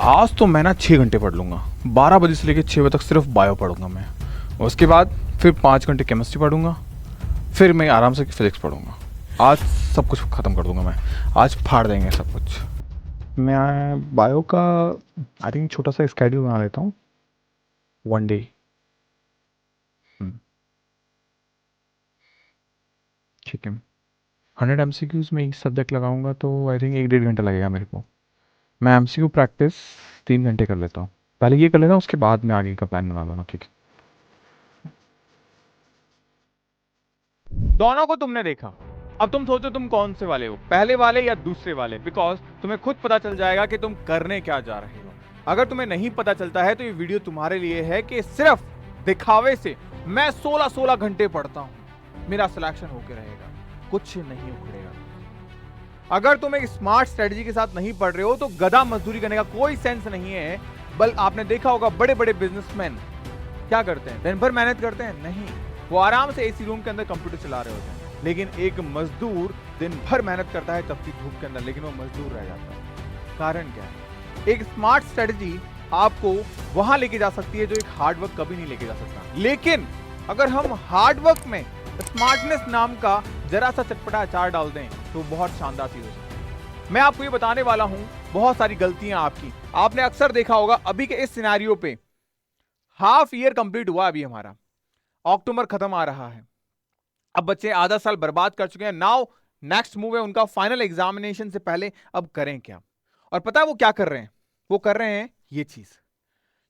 आज तो मैं ना 6 घंटे पढ़ लूँगा। 12 बजे से लेकर 6 बजे तक सिर्फ बायो पढ़ूंगा मैं। उसके बाद फिर 5 घंटे केमिस्ट्री पढ़ूंगा। फिर मैं आराम से फिजिक्स पढ़ूंगा। आज सब कुछ ख़त्म कर दूंगा मैं। आज फाड़ देंगे सब कुछ। मैं बायो का आई थिंक छोटा सा स्केड्यूल बना लेता हूँ। 1 डे। ठीक है। 100 MCQs में एक सब्जेक्ट लगाऊंगा तो आई थिंक 1 डेढ़ घंटा लगेगा मेरे को। मैं MCQ प्रैक्टिस 3 घंटे कर लेता हूँ। पहले ये कर लेता हूँ, उसके बाद मैं आगे का प्लान बना लूँगा। ठीक है। दोनों को तुमने देखा। अब तुम सोचो तुम कौन से वाले हो, पहले वाले या दूसरे वाले, बिकॉज तुम्हें खुद पता चल जाएगा कि तुम करने क्या जा रहे हो। अगर तुम्हें नहीं पता चलता है तो ये वीडियो तुम्हारे लिए है कि सिर्फ दिखावे से मैं 16-16 घंटे पढ़ता हूं, मेरा सिलेक्शन होके रहेगा, कुछ नहीं उखड़ेगा। अगर तुम एक स्मार्ट स्ट्रेटजी के साथ नहीं पढ़ रहे हो तो गधा मजदूरी करने का कोई सेंस नहीं है। बल आपने देखा होगा बड़े बड़े बिजनेसमैन क्या करते हैं, दिन भर मेहनत करते हैं? नहीं, वो आराम से एसी रूम के अंदर कंप्यूटर चला रहे होते हैं। लेकिन एक मजदूर दिन भर मेहनत करता है तपती धूप के अंदर, लेकिन वो मजदूर रह जाता है। कारण क्या है? एक स्मार्ट स्ट्रेटजी आपको वहां लेके जा सकती है जो एक हार्ड वर्क कभी नहीं लेके जा सकता। लेकिन अगर हम हार्ड वर्क में स्मार्टनेस नाम का जरा सा चटपटा अचार डाल दें तो बहुत शानदार चीज हो सकती है। मैं आपको ये बताने वाला हूं बहुत सारी गलतियां आपकी। आपने अक्सर देखा होगा अभी के इस सिनेरियो पे हाफ ईयर कंप्लीट हुआ, अभी हमारा अक्टूबर खत्म आ रहा है। अब बच्चे आधा साल बर्बाद कर चुके हैं। नाउ नेक्स्ट मूव है उनका फाइनल एग्जामिनेशन से पहले अब करें क्या। और पता है वो क्या कर रहे हैं? वो कर रहे हैं ये चीज।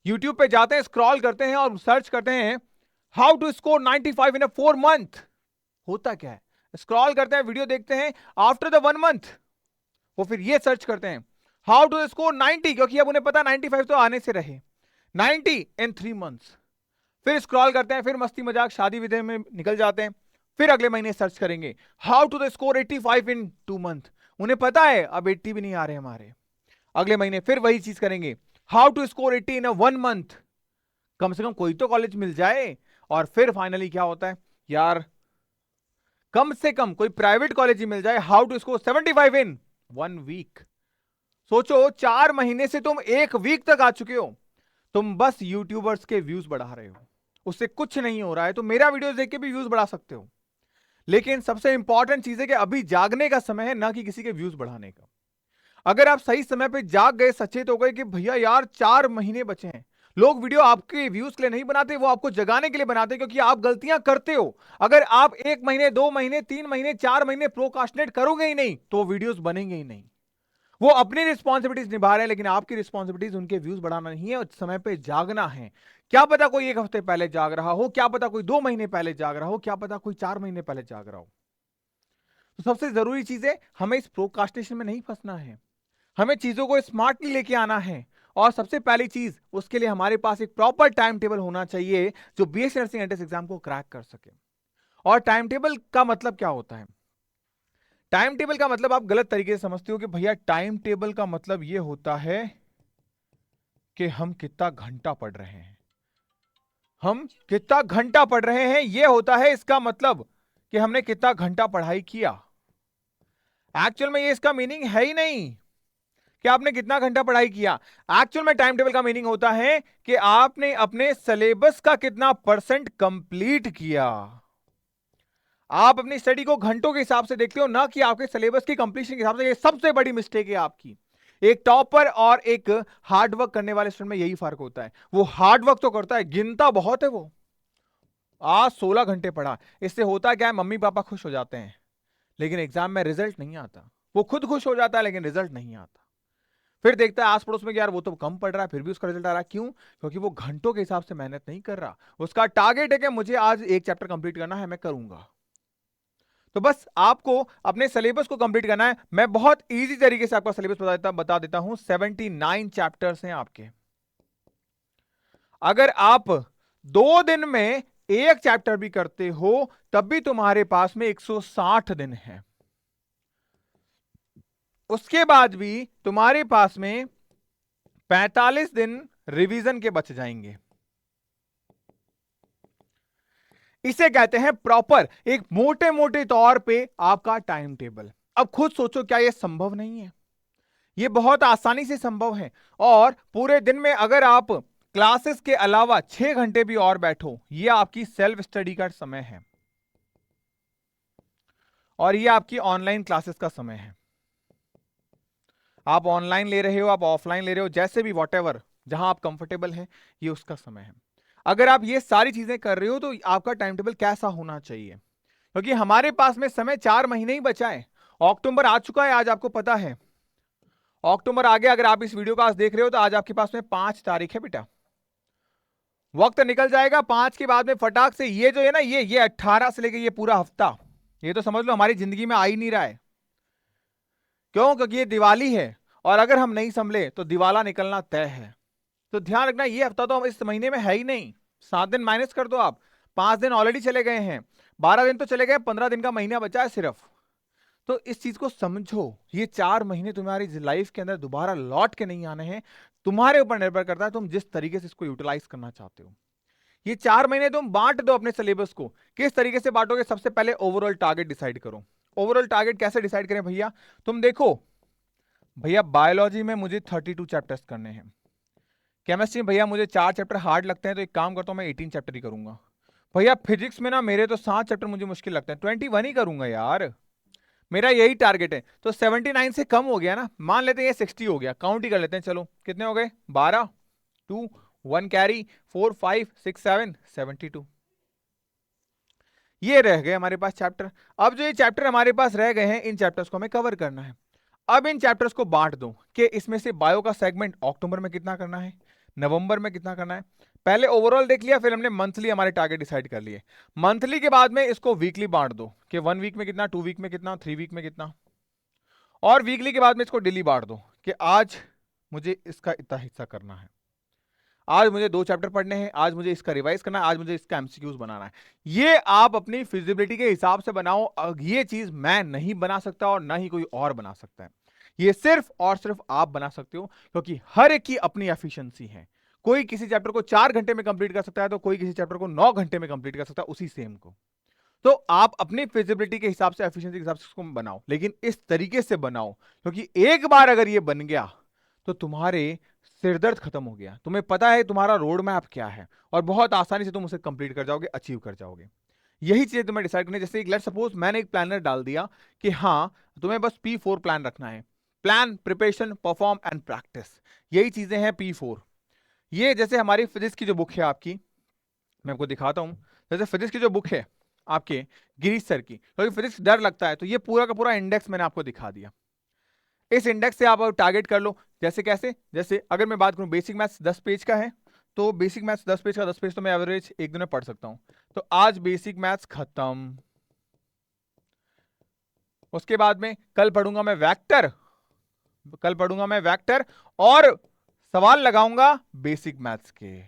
यूट्यूब पे जाते हैं, स्क्रॉल करते हैं और सर्च करते हैं how to score 95 in a 4 month. होता क्या है? स्क्रॉल करते हैं, वीडियो देखते हैं, आफ्टर द 1 मंथ वो फिर ये सर्च करते हैं हाउ टू स्कोर 90, क्योंकि अब उन्हें पता 95 तो आने से रहे, 90 इन 3 मंथ्स। फिर स्क्रॉल करते हैं, फिर मस्ती मजाक शादी विदे में निकल जाते हैं। फिर अगले महीने सर्च करेंगे how to the score 85 in 2 month. उन्हें पता है अब 80 भी नहीं आ रहे हमारे। अगले महीने फिर वही चीज करेंगे, how to score 80 in 1 month, कम से कम कोई तो कॉलेज मिल जाए। और फिर फाइनली क्या होता है यार, कम से कम कोई प्राइवेट कॉलेज ही मिल जाए, how to score 75 in 1 week. सोचो 4 महीने से तुम 1 वीक तक आ चुके हो। तुम बस यूट्यूबर्स के व्यूज बढ़ा रहे हो, उससे कुछ नहीं हो रहा है। तो मेरा वीडियो देख के भी व्यूज बढ़ा सकते हो, लेकिन सबसे इंपॉर्टेंट चीज है कि अभी जागने का समय है, ना कि किसी के व्यूज बढ़ाने का। अगर आप सही समय पे जाग गए, सचेत हो गए कि भैया यार 4 महीने बचे हैं। लोग वीडियो आपके व्यूज के लिए नहीं बनाते, वो आपको जगाने के लिए बनाते, क्योंकि आप गलतियां करते हो। अगर आप 1 महीने 2 महीने 3 महीने 4 महीने प्रोकास्टिनेट करोगे ही नहीं तो वो वीडियोस बनेंगे ही नहीं। वो अपनी रिस्पॉन्सिबिलिटीज निभा रहे हैं, लेकिन आपकी रिस्पॉन्सिबिलिटीज उनके व्यूज बढ़ाना नहीं है और समय पे जागना है। क्या पता कोई 1 हफ्ते पहले जाग रहा हो, क्या पता कोई 2 महीने पहले जाग रहा हो, क्या पता कोई 4 महीने पहले जाग रहा हो। तो सबसे जरूरी चीज है हमें इस प्रोकास्टिनेशन में नहीं फंसना है, हमें चीजों को स्मार्टली लेके आना है। और सबसे पहली चीज उसके लिए हमारे पास एक प्रॉपर टाइम टेबल होना चाहिए जो बीएससी नर्सिंग एंट्रेंस एग्जाम को क्रैक कर सके। और टाइम टेबल का मतलब क्या होता है? टाइम टेबल का मतलब आप गलत तरीके से समझते हो कि भैया टाइम टेबल का मतलब यह होता है कि हम कितना घंटा पढ़ रहे हैं। हम कितना घंटा पढ़ रहे हैं यह होता है इसका मतलब कि हमने कितना घंटा पढ़ाई किया। एक्चुअल में ये इसका मीनिंग है ही नहीं कि आपने कितना घंटा पढ़ाई किया। एक्चुअल में टाइम टेबल का मीनिंग होता है कि आपने अपने सिलेबस का कितना % कंप्लीट किया। आप अपनी स्टडी को घंटों के हिसाब से देखते हो, ना कि आपके सिलेबस की कंप्लीशन के हिसाब से। ये सबसे बड़ी मिस्टेक है आपकी। एक टॉपर और एक हार्ड वर्क करने वाले स्टूडेंट में यही फर्क होता है। वो हार्ड वर्क तो करता है, गिनता बहुत है। वो आज 16 घंटे पढ़ा, इससे होता क्या है, मम्मी पापा खुश हो जाते हैं, लेकिन एग्जाम में रिजल्ट नहीं आता। वो खुद खुश हो जाता है लेकिन रिजल्ट नहीं आता। फिर देखता है आस पड़ोस में कि यार वो तो कम पढ़ रहा है फिर भी उसका रिजल्ट आ रहा है। क्यों? क्योंकि वो घंटों के हिसाब से मेहनत नहीं कर रहा। उसका टारगेट है कि मुझे आज 1 चैप्टर कंप्लीट करना है, मैं करूंगा। तो बस आपको अपने सिलेबस को कंप्लीट करना है। मैं बहुत इजी तरीके से आपका सिलेबस बता देता हूं। 79 चैप्टर्स हैं आपके। अगर आप 2 दिन में 1 चैप्टर भी करते हो तब भी तुम्हारे पास में 160 दिन है। उसके बाद भी तुम्हारे पास में 45 दिन रिवीजन के बच जाएंगे। इसे कहते हैं प्रॉपर एक मोटे मोटे तौर पे आपका टाइम टेबल। अब खुद सोचो क्या यह संभव नहीं है? ये बहुत आसानी से संभव है। और पूरे दिन में अगर आप क्लासेस के अलावा 6 घंटे भी और बैठो, ये आपकी सेल्फ स्टडी का समय है और ये आपकी ऑनलाइन क्लासेस का समय है। आप ऑनलाइन ले रहे हो, आप ऑफलाइन ले रहे हो, जैसे भी वॉटेवर जहां आप कंफर्टेबल हैं, ये उसका समय है। अगर आप ये सारी चीजें कर रहे हो तो आपका टाइम टेबल कैसा होना चाहिए? क्योंकि हमारे पास में समय 4 महीने ही बचा है। अक्टूबर आ चुका है, आज आपको पता है अक्टूबर आ गया। अगर आप इस वीडियो को आज देख रहे हो तो आज आपके पास में 5 तारीख है बेटा। वक्त निकल जाएगा 5 के बाद में फटाक से। ये जो है ना, ये 18 से लेके ये पूरा हफ्ता, ये तो समझ लो हमारी जिंदगी में आ ही नहीं रहा है। क्यों? क्योंकि ये दिवाली है और अगर हम नहीं संभले तो दिवाला निकलना तय है। तो ध्यान रखना, ये हफ्ता तो हम इस महीने में है ही नहीं। 7 दिन माइनस कर दो आप, 5 दिन ऑलरेडी चले गए हैं, 12 दिन तो चले गए, 15 दिन का महीना बचा है सिर्फ। तो इस चीज को समझो, ये 4 महीने तुम्हारी लाइफ के अंदर दोबारा लौट के नहीं आने हैं। तुम्हारे ऊपर निर्भर करता है तुम जिस तरीके से इसको यूटिलाइज करना चाहते हो। ये 4 महीने तुम बांट दो अपने सिलेबस को। किस तरीके से बांटोगे? सबसे पहले ओवरऑल टारगेट डिसाइड करो। ओवरऑल टारगेट कैसे डिसाइड करें भैया? तुम देखो भैया, बायोलॉजी में मुझे 32 चैप्टर्स करने हैं। केमिस्ट्री में भैया मुझे 4 चैप्टर हार्ड लगते हैं, तो एक काम करता हूं मैं 18 चैप्टर ही करूंगा। भैया फिजिक्स में ना मेरे तो 7 चैप्टर मुझे मुश्किल लगते हैं, 21 ही करूंगा यार, मेरा यही टारगेट है। तो 79 से कम हो गया ना, मान लेते हैं ये 60 हो गया, काउंट ही कर लेते हैं। चलो कितने हो गए? 12, 2, 1 कैरी, 4, 5, 6, 7, 72। ये रह गए हमारे पास चैप्टर। अब जो ये चैप्टर हमारे पास रह गए हैं, इन चैप्टर्स को हमें कवर करना है। अब इन चैप्टर्स को बांट दो कि इसमें से बायो का सेगमेंट अक्टूबर में कितना करना है, नवंबर में कितना करना है। पहले ओवरऑल देख लिया, फिर हमने मंथली हमारे टारगेट डिसाइड कर लिए। मंथली के बाद में इसको वीकली बांट दो कि 1 वीक में कितना, 2 वीक में कितना, 3 वीक में कितना। और वीकली के बाद में इसको डेली बांट दो कि आज मुझे इसका इतना हिस्सा करना है, आज मुझे 2 चैप्टर पढ़ने हैं, आज मुझे इसका रिवाइज करना है, आज मुझे इसका एमसीक्यूज बनाना है। ये आप अपनी फिजिबिलिटी के हिसाब से बनाओ। ये चीज मैं नहीं बना सकता और ना ही कोई और बना सकता है। ये सिर्फ और सिर्फ आप बना सकते हो, क्योंकि हर एक की अपनी एफिशिएंसी है। कोई किसी चैप्टर को 4 घंटे में कंप्लीट कर सकता है, तो कोई किसी चैप्टर को 9 घंटे में कंप्लीट कर सकता है उसी सेम को। तो आप अपनी फिजिबिलिटी के हिसाब से, एफिशिएंसी के हिसाब से इसको बनाओ, लेकिन इस तरीके से बनाओ क्योंकि एक बार अगर ये बन गया तो तुम्हारे सिरदर्द खत्म हो गया। तुम्हें पता है तुम्हारा रोड मैप क्या है और बहुत आसानी से तुम उसे कंप्लीट कर जाओगे, अचीव कर जाओगे। यही चीजें तुम्हें डिसाइड करनी है। जैसे लेट्स सपोज मैंने एक प्लानर डाल दिया कि हाँ तुम्हें बस P4 प्लान रखना है, plan, preparation, perform and practice, यही चीजें हैं P4। ये जैसे हमारी फिजिक्स की जो बुक है आपकी, मैं आपको दिखाता हूं। जैसे फिजिक्स की जो बुक है आपके गिरीश सर की, क्योंकि फिजिक्स डर लगता है, तो ये पूरा का पूरा इंडेक्स मैंने आपको दिखा दिया। इस इंडेक्स से आप टारगेट कर लो। जैसे कैसे? जैसे अगर मैं बात करूं बेसिक मैथ्स 10 पेज का है, तो बेसिक मैथ्स 10 पेज का 10 पेज तो मैं एवरेज एक दिन में पढ़ सकता हूं। तो आज बेसिक मैथ्स खत्म। उसके बाद में कल पढ़ूंगा मैं वेक्टर, कल पढ़ूंगा मैं वेक्टर और सवाल लगाऊंगा बेसिक मैथ्स के।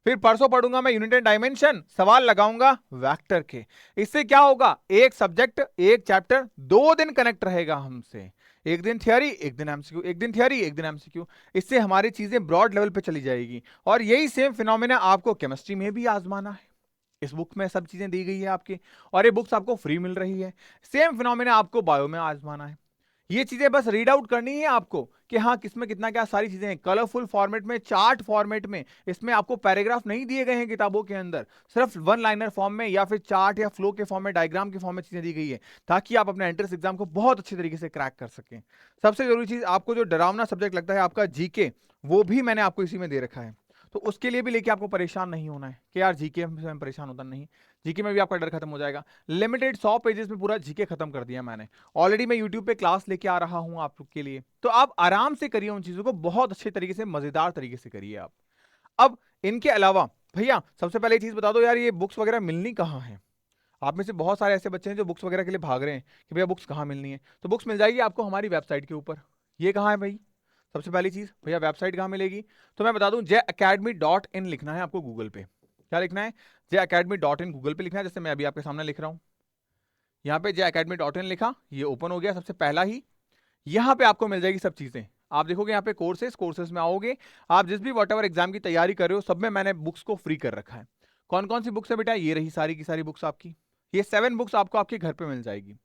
फिर परसों पढ़ूंगा मैं यूनिट एंड डायमेंशन, सवाल लगाऊंगा वेक्टर के। इससे क्या होगा? एक सब्जेक्ट, एक चैप्टर 2 दिन कनेक्ट रहेगा हमसे। एक दिन थियरी, एक दिन एमसीक्यू, एक दिन थियरी, एक दिन एमसीक्यू। इससे हमारी चीजें ब्रॉड लेवल पे चली जाएगी। और यही सेम फिनोमेना आपको केमिस्ट्री में भी आजमाना है। इस बुक में सब चीजें दी गई है आपकी, और ये बुक्स आपको फ्री मिल रही है। सेम फिनोमेना आपको बायो में आजमाना है। ये चीजें बस रीड आउट करनी है आपको कि हाँ किसमें कितना क्या, सारी चीजें हैं कलरफुल फॉर्मेट में, चार्ट फॉर्मेट में। इसमें आपको पैराग्राफ नहीं दिए गए हैं किताबों के अंदर, सिर्फ 1 लाइनर फॉर्म में या फिर चार्ट या फ्लो के फॉर्म में, डायग्राम के फॉर्म में चीजें दी गई है, ताकि आप अपने एंट्रेंस एग्जाम को बहुत अच्छी तरीके से क्रैक कर सकें। सबसे जरूरी चीज, आपको जो डरावना सब्जेक्ट लगता है आपका जीके, वो भी मैंने आपको इसी में दे रखा है। तो उसके लिए भी लेके आपको परेशान नहीं होना है कि यार जीके में परेशान होता नहीं। जीके में भी आपका डर खत्म हो जाएगा। लिमिटेड 100 पेजेस में पूरा जीके खत्म कर दिया मैंने ऑलरेडी। मैं यूट्यूब पे क्लास लेके आ रहा हूं आप लोग के लिए, तो आप आराम से करिए उन चीजों को, बहुत अच्छे तरीके से, मजेदार तरीके से करिए आप। अब इनके अलावा भैया सबसे पहले चीज बता दो यार, ये बुक्स वगैरह मिलनी कहाँ है? आप में से बहुत सारे ऐसे बच्चे हैं जो बुक्स वगैरह के लिए भाग रहे हैं कि भैया बुक्स कहाँ मिलनी है। तो बुक्स मिल जाएगी आपको हमारी वेबसाइट के ऊपर। ये कहाँ है भाई? सबसे पहली चीज भैया वेबसाइट कहाँ मिलेगी? तो मैं बता दूं, jacademy.in लिखना है आपको गूगल पे। क्या लिखना है? jacademy.in गूगल पे लिखना है, जैसे मैं अभी आपके सामने लिख रहा हूं। यहाँ पे jacademy.in लिखा, ये ओपन हो गया सबसे पहला ही। यहाँ पे आपको मिल जाएगी सब चीजें। आप देखोगे यहाँ पे कोर्सेज में आओगे, आप जिस भी वॉटएवर एग्जाम की तैयारी कर रहे हो, सब में मैंने बुक्स को फ्री कर रखा है। कौन कौन सी बुक्स है बेटा? ये रही सारी की सारी बुक्स आपकी। ये 7 बुक्स आपको आपके घर पे मिल जाएगी।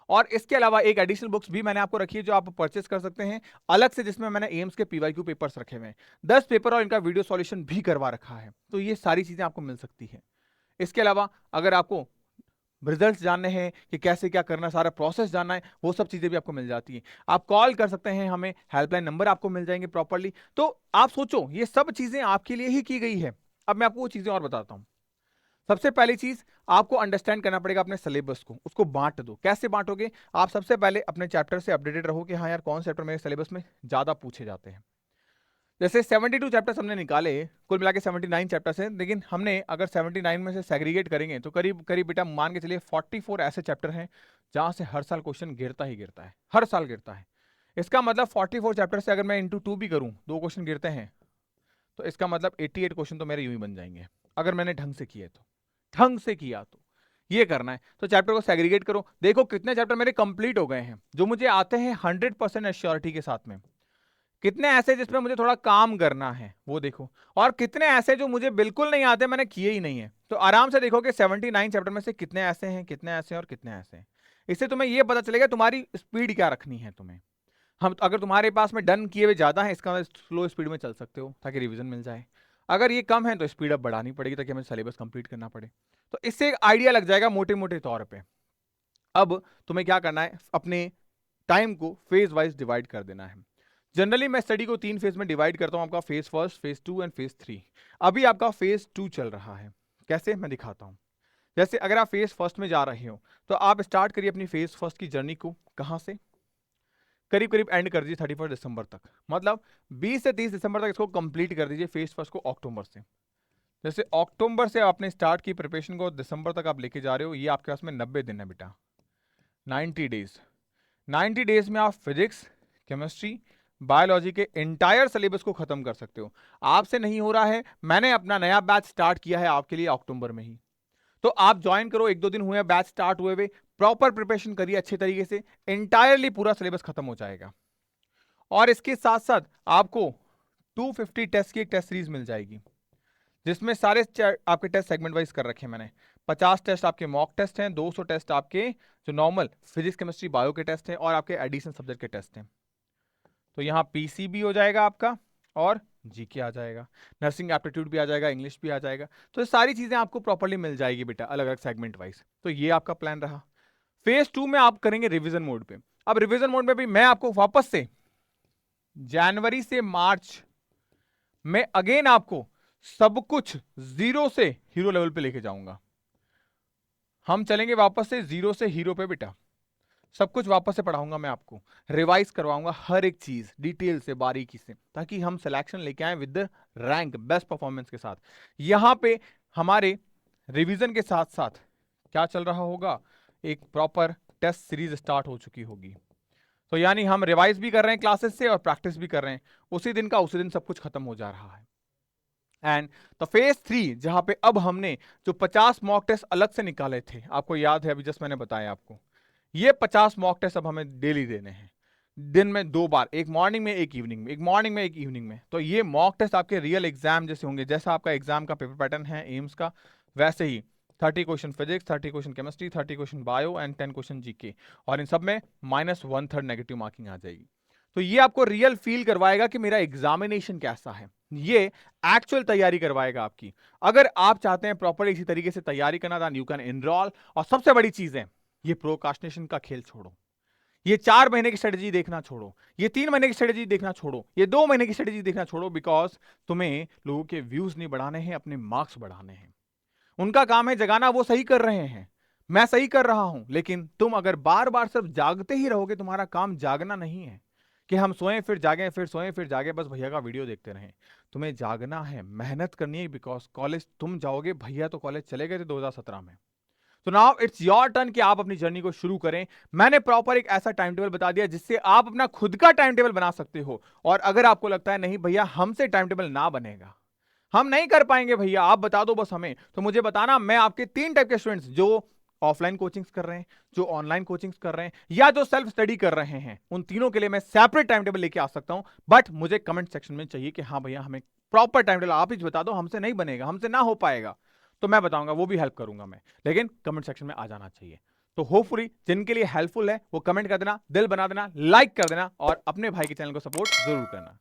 और इसके अलावा एक एडिशनल बुक्स भी मैंने आपको रखी है जो आप परचेस कर सकते हैं अलग से, जिसमें मैंने एम्स के पीवाईक्यू पेपर्स रखे हुए हैं, 10 पेपर और इनका वीडियो सॉल्यूशन भी करवा रखा है। तो ये सारी चीजें आपको मिल सकती है। इसके अलावा अगर आपको रिजल्ट्स जानने हैं कि कैसे क्या करना, सारा प्रोसेस जानना है, वो सब चीजें भी आपको मिल जाती हैं। आप कॉल कर सकते हैं हमें, हेल्पलाइन नंबर आपको मिल जाएंगे प्रॉपरली। तो आप सोचो ये सब चीजें आपके लिए ही की गई है। अब मैं आपको वो चीजें और बताता हूं। सबसे पहली चीज, आपको अंडरस्टैंड करना पड़ेगा अपने सिलेबस को, उसको बांट दो। कैसे बांटोगे? आप सबसे पहले अपने चैप्टर से अपडेटेड रहो कि हाँ यार कौन चैप्टर मेरे सिलेबस में ज्यादा पूछे जाते हैं। जैसे 72 चैप्टर्स हमने निकाले, कुल मिला के 79 चैप्टर्स हैं, लेकिन हमने अगर 79 में से सेग्रीगेट करेंगे तो करीब करीब बेटा मान के चलिए 44 ऐसे चैप्टर हैं जहां से हर साल क्वेश्चन गिरता ही गिरता है, हर साल गिरता है। इसका मतलब 44 चैप्टर से अगर मैं इंटू 2 भी करूं, 2 क्वेश्चन गिरते हैं, तो इसका मतलब 88 क्वेश्चन तो मेरे यूं ही बन जाएंगे, अगर मैंने ढंग से किए तो, ढंग से किया तो। ये करना है तो चैप्टर को सेग्रीगेट करो, देखो कितने चैप्टर मेरे कंप्लीट हो गए हैं जो मुझे आते हैं 100% एश्योरिटी के साथ में, कितने ऐसे जिसमें मुझे थोड़ा काम करना है वो देखो, और कितने ऐसे जो मुझे बिल्कुल नहीं आते, मैंने किए ही नहीं है। तो आराम से देखो कि 79 चैप्टर में से कितने ऐसे हैं, कितने ऐसे हैं और कितने ऐसे हैं। इससे तुम्हें ये पता चलेगा तुम्हारी स्पीड क्या रखनी है तुम्हें। हम अगर तुम्हारे पास में डन किए हुए ज्यादा है, इसका स्लो स्पीड में चल सकते हो ताकि रिवीजन मिल जाए। अगर ये कम है तो स्पीड अप बढ़ानी पड़ेगी ताकि हमें सिलेबस कंप्लीट करना पड़े। तो इससे एक आइडिया लग जाएगा मोटे मोटे तौर पे। अब तुम्हें क्या करना है, अपने टाइम को फेज वाइज डिवाइड कर देना है। जनरली मैं स्टडी को 3 फेज में डिवाइड करता हूं, आपका phase first, phase 2 and phase 3। अभी आपका फेज 2 चल रहा है, कैसे मैं दिखाता हूं। जैसे अगर आप फेज फर्स्ट में जा रहे हो तो आप स्टार्ट करिए अपनी फेज फर्स्ट की जर्नी को, कहां से, करीब करीब एंड कर दीजिए 31 दिसंबर तक, मतलब 20 से 30 दिसंबर तक इसको कंप्लीट कर दीजिए फेज फर्स्ट को अक्टूबर से। जैसे अक्टूबर से आपने स्टार्ट की प्रिपरेशन को, दिसंबर तक आप लेके जा रहे हो, ये आपके पास में 90 दिन है बेटा, 90 डेज। 90 डेज में आप फिजिक्स, केमिस्ट्री, बायोलॉजी के एंटायर सिलेबस को खत्म कर सकते हो। आपसे नहीं हो रहा है, मैंने अपना नया बैच स्टार्ट किया है आपके लिए अक्टूबर में ही, तो आप ज्वाइन करो। 1-2 दिन हुए बैच स्टार्ट हुए हुए, प्रॉपर प्रिपरेशन करिए अच्छे तरीके से, एंटायरली पूरा सिलेबस खत्म हो जाएगा। और इसके साथ साथ आपको 250 टेस्ट की एक टेस्ट सीरीज मिल जाएगी, जिसमें सारे आपके टेस्ट सेगमेंट वाइज कर रखे हैं मैंने। 50 टेस्ट आपके मॉक टेस्ट हैं, 200 टेस्ट आपके जो नॉर्मल फिजिक्स, केमिस्ट्री, बायो के टेस्ट हैं, और आपके एडिशनल सब्जेक्ट के टेस्ट हैं। तो यहाँ पीसी भी हो जाएगा आपका, और जीके आ जाएगा, नर्सिंग एप्टीट्यूड भी आ जाएगा, इंग्लिश भी आ जाएगा। तो ये सारी चीजें आपको प्रॉपर्ली मिल जाएगी बेटा, अलग अलग सेगमेंट वाइज। तो ये आपका प्लान रहा। फेज 2 में आप करेंगे रिवीजन मोड पे। अब रिवीजन मोड में भी मैं आपको वापस से जनवरी से मार्च में अगेन आपको सब कुछ जीरो से हीरो लेवल पे लेके जाऊंगा। हम चलेंगे वापस से जीरो से हीरो पे बेटा, सब कुछ वापस से पढ़ाऊंगा मैं आपको, रिवाइज करवाऊंगा हर एक चीज डिटेल से, बारीकी से, ताकि हम सिलेक्शन लेके आए with the rank, best performance के साथ। यहां पे हमारे रिवीजन के साथ साथ क्या चल रहा होगा, एक प्रॉपर टेस्ट सीरीज स्टार्ट हो चुकी होगी। तो यानी हम रिवाइज भी कर रहे हैं क्लासेस से और प्रैक्टिस भी कर रहे हैं, उसी दिन का उसी दिन सब कुछ खत्म हो जा रहा है। एंड तो फेज 3 जहां पे अब हमने जो 50 मॉक टेस्ट अलग से निकाले थे, आपको याद है अभी जस्ट मैंने बताया आपको, ये 50 मॉक टेस्ट अब हमें डेली देने हैं, दिन में 2 बार, एक मॉर्निंग में एक इवनिंग में, एक मॉर्निंग में एक इवनिंग में। तो ये मॉक टेस्ट आपके रियल एग्जाम जैसे होंगे, जैसा आपका एग्जाम का पेपर पैटर्न है एम्स का, वैसे ही 30 question physics, 30 question chemistry, 30 question bio and 10 question GK, और इन सब में -1/3 नेगेटिव मार्किंग आ जाएगी। तो ये आपको रियल फील करवाएगा कि मेरा एग्जामिनेशन कैसा है, ये एक्चुअल तैयारी करवाएगा आपकी। अगर आप चाहते हैं प्रॉपर इसी तरीके से तैयारी करना, देन यू कैन एनरोल। और सबसे बड़ी चीज है, ये प्रोकास्टिनेशन का खेल छोड़ो, ये 4 महीने की स्ट्रेटेजी देखना छोड़ो, ये 3 महीने की स्ट्रेटेजी देखना छोड़ो, ये 2 महीने की स्ट्रेटेजी देखना छोड़ो, बिकॉज तुम्हें लोगों के व्यूज नहीं बढ़ाने हैं, अपने मार्क्स बढ़ाने हैं। उनका काम है जगाना, वो सही कर रहे हैं, मैं सही कर रहा हूं, लेकिन तुम अगर बार बार सिर्फ जागते ही रहोगे, तुम्हारा काम जागना नहीं है कि हम सोएं फिर जागें, फिर सोएं फिर जागें, बस भैया का वीडियो देखते रहें। तुम्हें जागना है, मेहनत करनी है, बिकॉज कॉलेज तुम जाओगे, भैया तो कॉलेज चले गए थे 2017 में। तो नाउ इट्स योर टर्न कि आप अपनी जर्नी को शुरू करें। मैंने प्रॉपर एक ऐसा टाइम टेबल बता दिया जिससे आप अपना खुद का टाइम टेबल बना सकते हो। और अगर आपको लगता है नहीं भैया हमसे टाइम टेबल ना बनेगा, हम नहीं कर पाएंगे भैया, आप बता दो बस हमें, तो मुझे बताना। मैं आपके 3 टाइप के स्टूडेंट्स, जो ऑफलाइन कोचिंग्स कर रहे हैं, जो ऑनलाइन कोचिंग्स कर रहे हैं, या जो सेल्फ स्टडी कर रहे हैं, उन तीनों के लिए मैं सेपरेट टाइम टेबल लेके आ सकता हूं। बट मुझे कमेंट सेक्शन में चाहिए कि हाँ भैया हमें प्रॉपर टाइम टेबल आप ही बता दो, हमसे नहीं बनेगा, हमसे ना हो पाएगा, तो मैं बताऊंगा, वो भी हेल्प करूंगा मैं, लेकिन कमेंट सेक्शन में आ जाना चाहिए। तो होपफुली जिनके लिए हेल्पफुल है वो कमेंट कर देना, दिल बना देना, लाइक कर देना और अपने भाई के चैनल को सपोर्ट जरूर करना।